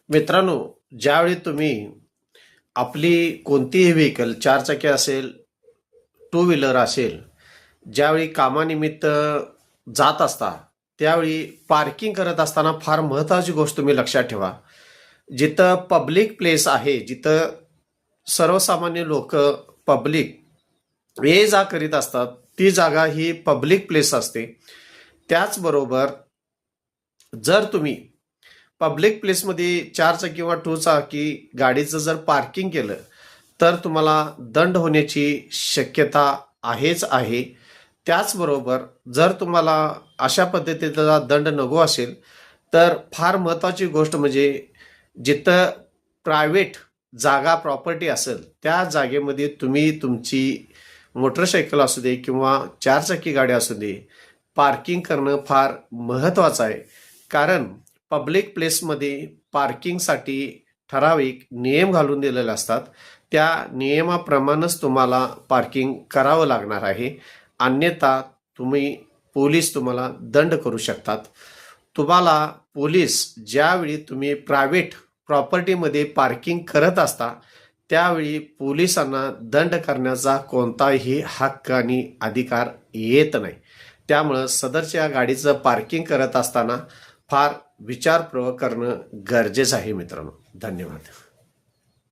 मित्रांनो, ज्यावेळी तुम्ही आपली कोणतीही व्हेकल चारचाकी असेल, टू व्हीलर असेल, ज्यावेळी कामानिमित्त जात असता, त्यावेळी पार्किंग करत असताना फार महत्त्वाची गोष्ट तुम्ही लक्षात ठेवा. जिथं पब्लिक प्लेस आहे, जिथं सर्वसामान्य लोक पब्लिक ये जा करीत असतात, ती जागा ही पब्लिक प्लेस असते. त्याचबरोबर जर तुम्ही पब्लिक प्लेसमध्ये चारचाकी किंवा टू चाकी गाडीचं जर पार्किंग केलं तर तुम्हाला दंड होण्याची शक्यता आहेच आहे. त्याचबरोबर जर तुम्हाला अशा पद्धतीचा दंड नको असेल तर फार महत्त्वाची गोष्ट म्हणजे जिथं प्रायव्हेट जागा प्रॉपर्टी असेल त्या जागेमध्ये तुम्ही तुमची मोटरसायकल असू दे किंवा चारचाकी गाडी असू दे पार्किंग करणं फार महत्त्वाचं आहे. कारण पब्लिक प्लेसमध्ये पार्किंगसाठी ठराविक नियम घालून दिलेले असतात. त्या नियमाप्रमाणेच तुम्हाला पार्किंग करावं लागणार आहे. अन्यथा पोलीस तुम्हाला दंड करू शकतात. तुम्हाला पोलीस ज्यावेळी तुम्ही प्रायव्हेट प्रॉपर्टीमध्ये पार्किंग करत असता त्यावेळी पोलिसांना दंड करण्याचा कोणताही हक्क आणि अधिकार येत नाही. त्यामुळं सदरच्या गाडीचं पार्किंग करत असताना फार विचारपूर्वक करणं गरजेचं आहे मित्रांनो. धन्यवाद.